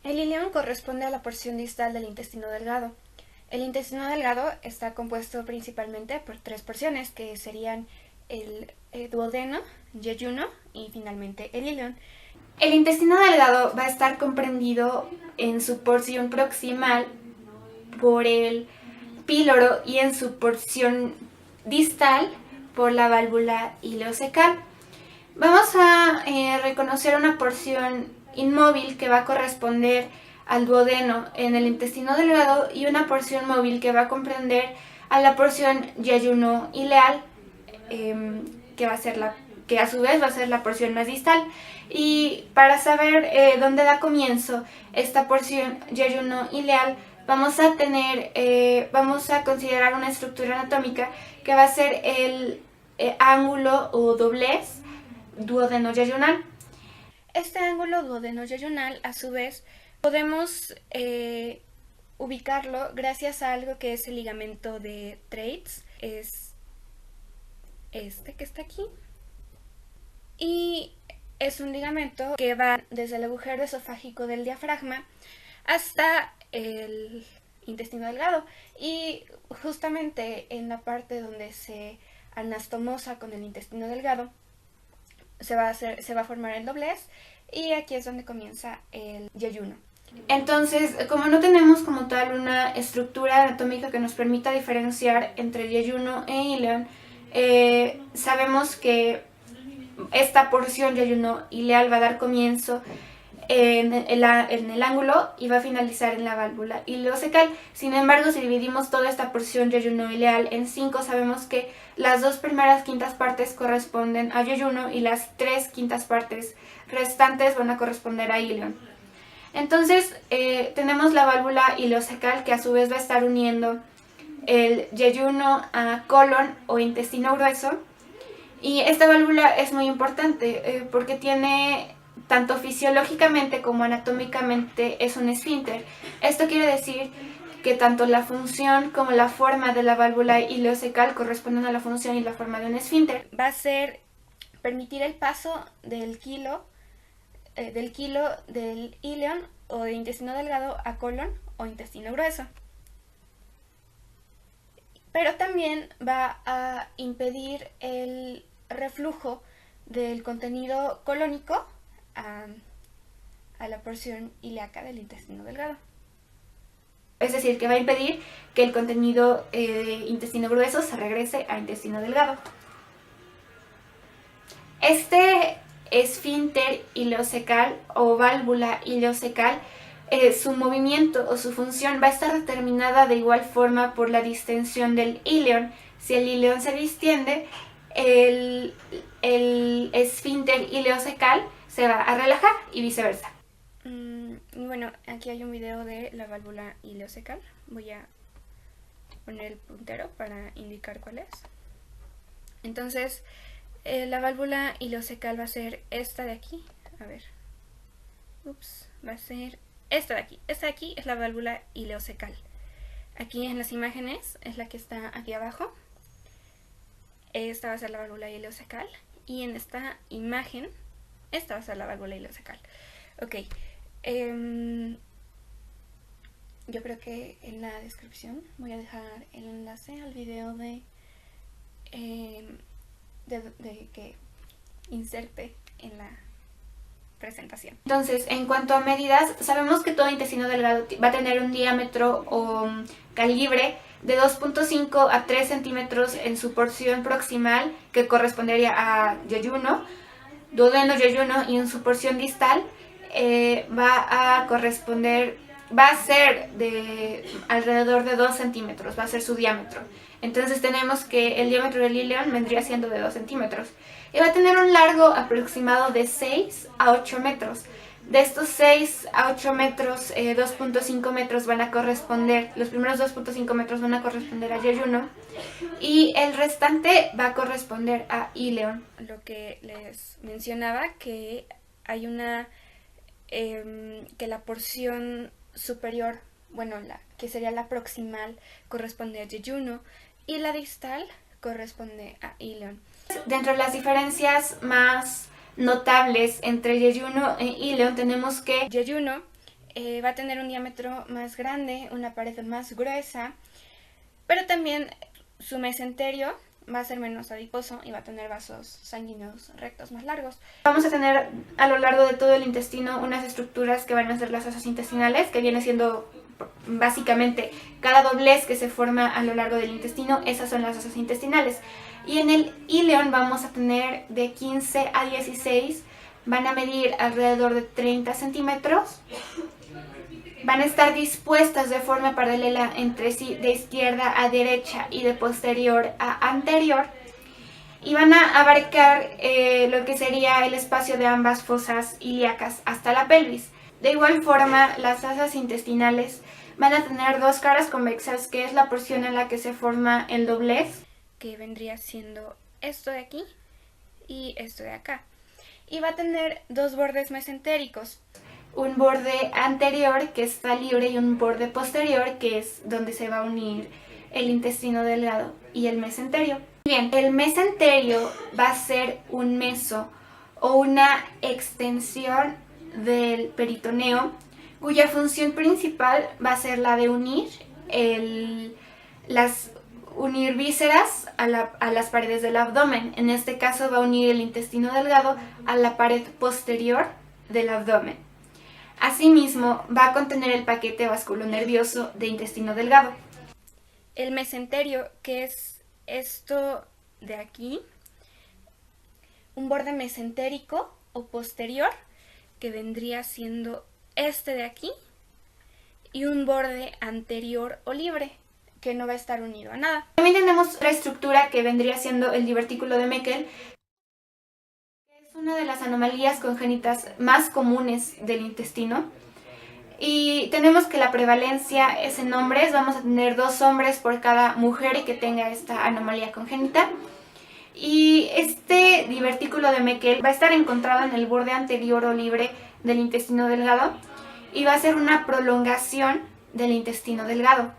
El ileón corresponde a la porción distal del intestino delgado. El intestino delgado está compuesto principalmente por tres porciones, que serían el duodeno, yeyuno y finalmente el ileón. El intestino delgado va a estar comprendido en su porción proximal por el píloro y en su porción distal por la válvula ileocecal. Vamos a reconocer una porción inmóvil que va a corresponder al duodeno en el intestino delgado y una porción móvil que va a comprender a la porción yeyuno-ileal, que a su vez va a ser la porción más distal. Y para saber dónde da comienzo esta porción yeyuno-ileal, vamos a considerar una estructura anatómica que va a ser el ángulo o doblez duodeno-yeyunal. Este ángulo duodeno-yeyunal, a su vez, podemos ubicarlo gracias a algo que es el ligamento de Treitz. Es este que está aquí. Y es un ligamento que va desde el agujero esofágico del diafragma hasta el intestino delgado. Y justamente en la parte donde se anastomosa con el intestino delgado, se va a formar el doblez y aquí es donde comienza el yeyuno. Entonces, como no tenemos como tal una estructura anatómica que nos permita diferenciar entre yeyuno e ileón, sabemos que esta porción yeyuno-ileal va a dar comienzo en el ángulo y va a finalizar en la válvula ileocecal. Sin embargo, si dividimos toda esta porción yeyuno-ileal en 5, sabemos que las 2 primeras quintas partes corresponden a yeyuno y las 3 quintas partes restantes van a corresponder a ileón. Entonces, tenemos la válvula ileocecal que a su vez va a estar uniendo el yeyuno a colon o intestino grueso. Y esta válvula es muy importante porque tiene, tanto fisiológicamente como anatómicamente, es un esfínter. Esto quiere decir que tanto la función como la forma de la válvula ileocecal corresponden a la función y la forma de un esfínter. Va a ser permitir el paso del kilo del ileón o de intestino delgado a colon o intestino grueso. Pero también va a impedir el reflujo del contenido colónico a la porción ilíaca del intestino delgado. Es decir, que va a impedir que el contenido intestino grueso se regrese a intestino delgado. Este esfínter ileocecal o válvula ileocecal, su movimiento o su función va a estar determinada de igual forma por la distensión del ileón. Si el ileón se distiende, el esfínter ileocecal se va a relajar y viceversa. Bueno, aquí hay un video de la válvula ileocecal. Voy a poner el puntero para indicar cuál es. Entonces, la válvula ileocecal va a ser esta de aquí. A ver. Va a ser esta de aquí. Esta de aquí es la válvula ileocecal. Aquí en las imágenes es la que está aquí abajo. Esta va a ser la válvula ileocecal. Y en esta imagen, esta va a ser la válvula ileocecal. Ok. Yo creo que en la descripción voy a dejar el enlace al video de que inserte en la presentación. Entonces, en cuanto a medidas, sabemos que todo intestino delgado va a tener un diámetro o calibre de 2.5 a 3 centímetros en su porción proximal, que correspondería a yeyuno, duodeno, yeyuno, y en su porción distal va a ser de alrededor de 2 centímetros, va a ser su diámetro. Entonces tenemos que el diámetro del ileón vendría siendo de 2 centímetros. Y va a tener un largo aproximado de 6 a 8 metros. De estos 6 a 8 metros, 2.5 metros van a corresponder, los primeros 2.5 metros van a corresponder a yeyuno y el restante va a corresponder a ileón. Lo que les mencionaba, que hay que la porción superior, bueno, que sería la proximal, corresponde a yeyuno y la distal corresponde a ileón. Dentro de las diferencias más notables entre yeyuno e ileón tenemos que yeyuno va a tener un diámetro más grande, una pared más gruesa, pero también su mesenterio va a ser menos adiposo y va a tener vasos sanguíneos rectos más largos. Vamos a tener a lo largo de todo el intestino unas estructuras que van a ser las asas intestinales, que viene siendo básicamente cada doblez que se forma a lo largo del intestino. Esas son las asas intestinales. Y en el íleon vamos a tener de 15 a 16, van a medir alrededor de 30 centímetros. Van a estar dispuestas de forma paralela entre sí, de izquierda a derecha y de posterior a anterior, y van a abarcar lo que sería el espacio de ambas fosas ilíacas hasta la pelvis. De igual forma, las asas intestinales van a tener dos caras convexas, que es la porción en la que se forma el doblez, que vendría siendo esto de aquí y esto de acá. Y va a tener dos bordes mesentéricos, un borde anterior que está libre y un borde posterior que es donde se va a unir el intestino delgado y el mesenterio. Bien, el mesenterio va a ser un meso o una extensión del peritoneo, cuya función principal va a ser la de unir unir vísceras a las paredes del abdomen. En este caso va a unir el intestino delgado a la pared posterior del abdomen. Asimismo, va a contener el paquete vasculonervioso de intestino delgado. El mesenterio, que es esto de aquí, un borde mesentérico o posterior, que vendría siendo este de aquí, y un borde anterior o libre, que no va a estar unido a nada. También tenemos otra estructura que vendría siendo el divertículo de Meckel. Es una de las anomalías congénitas más comunes del intestino. Y tenemos que la prevalencia es en hombres, vamos a tener 2 hombres por cada mujer que tenga esta anomalía congénita. Y este divertículo de Meckel va a estar encontrado en el borde anterior o libre del intestino delgado y va a ser una prolongación del intestino delgado.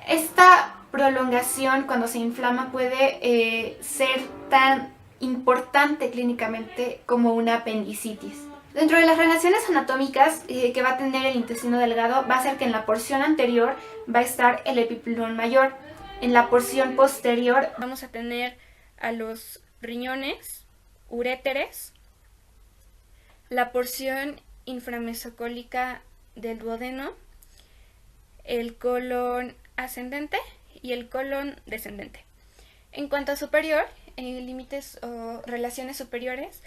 Esta prolongación, cuando se inflama, puede ser tan importante clínicamente como una apendicitis. Dentro de las relaciones anatómicas que va a tener el intestino delgado, va a ser que en la porción anterior va a estar el epipelón mayor. En la porción posterior vamos a tener a los riñones, uréteres, la porción inframesocólica del duodeno, el colon ascendente y el colon descendente. En cuanto a superior, en límites o relaciones superiores,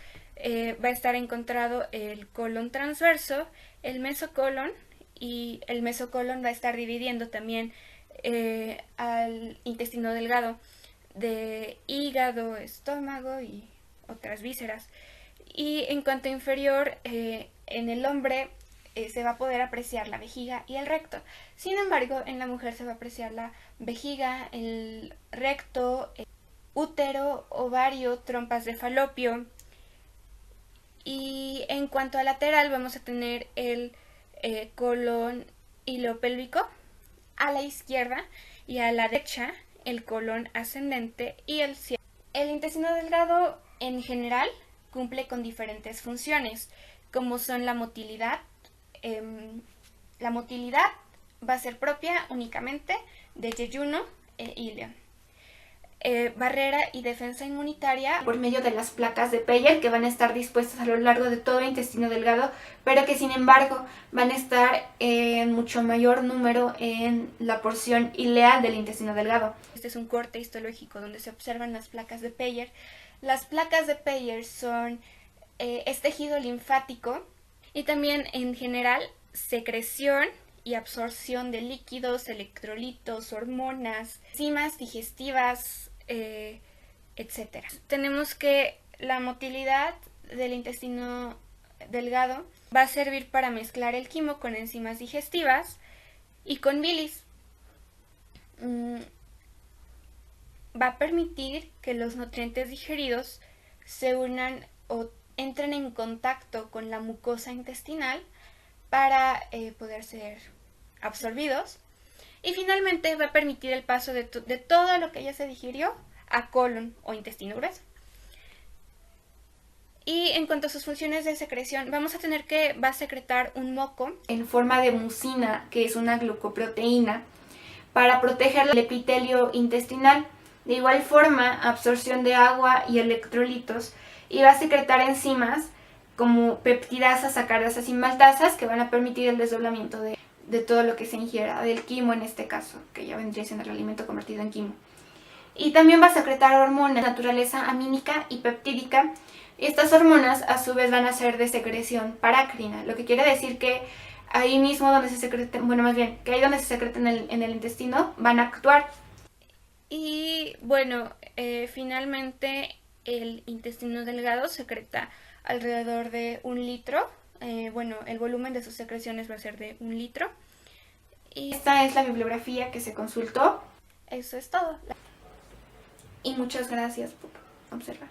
va a estar encontrado el colon transverso, el mesocolon, y el mesocolon va a estar dividiendo también al intestino delgado de hígado, estómago y otras vísceras. Y en cuanto a inferior, en el hombre se va a poder apreciar la vejiga y el recto. Sin embargo, en la mujer se va a apreciar la vejiga, el recto, el útero, ovario, trompas de falopio. Y en cuanto a lateral, vamos a tener el colon ilopélvico a la izquierda y a la derecha el colon ascendente y el cielo. El intestino delgado en general cumple con diferentes funciones, como son la motilidad. La motilidad va a ser propia únicamente de yeyuno e íleon. Barrera y defensa inmunitaria por medio de las placas de Peyer, que van a estar dispuestas a lo largo de todo el intestino delgado, pero que sin embargo van a estar en mucho mayor número en la porción ileal del intestino delgado. Este es un corte histológico donde se observan las placas de Peyer. Las placas de Peyer son es tejido linfático y también en general secreción y absorción de líquidos, electrolitos, hormonas, enzimas digestivas, etc. Tenemos que la motilidad del intestino delgado va a servir para mezclar el quimo con enzimas digestivas y con bilis. Va a permitir que los nutrientes digeridos se unan o entren en contacto con la mucosa intestinal para poder ser absorbidos, y finalmente va a permitir el paso de todo lo que ya se digirió a colon o intestino grueso. Y en cuanto a sus funciones de secreción, va a secretar un moco en forma de mucina, que es una glucoproteína, para proteger el epitelio intestinal. De igual forma, absorción de agua y electrolitos, y va a secretar enzimas como peptidasas, sacaridasas y maltasas que van a permitir el desdoblamiento de todo lo que se ingiera, del quimo en este caso, que ya vendría siendo el alimento convertido en quimo. Y también va a secretar hormonas de naturaleza amínica y peptídica. Estas hormonas a su vez van a ser de secreción parácrina, lo que quiere decir que ahí mismo donde se secreten, bueno, más bien, que ahí donde se secreten en el intestino van a actuar. Y bueno, finalmente el intestino delgado secreta alrededor de 1 litro. Bueno, el volumen de sus secreciones va a ser de 1 litro. Y esta es la bibliografía que se consultó. Eso es todo. Y muchas gracias por observar.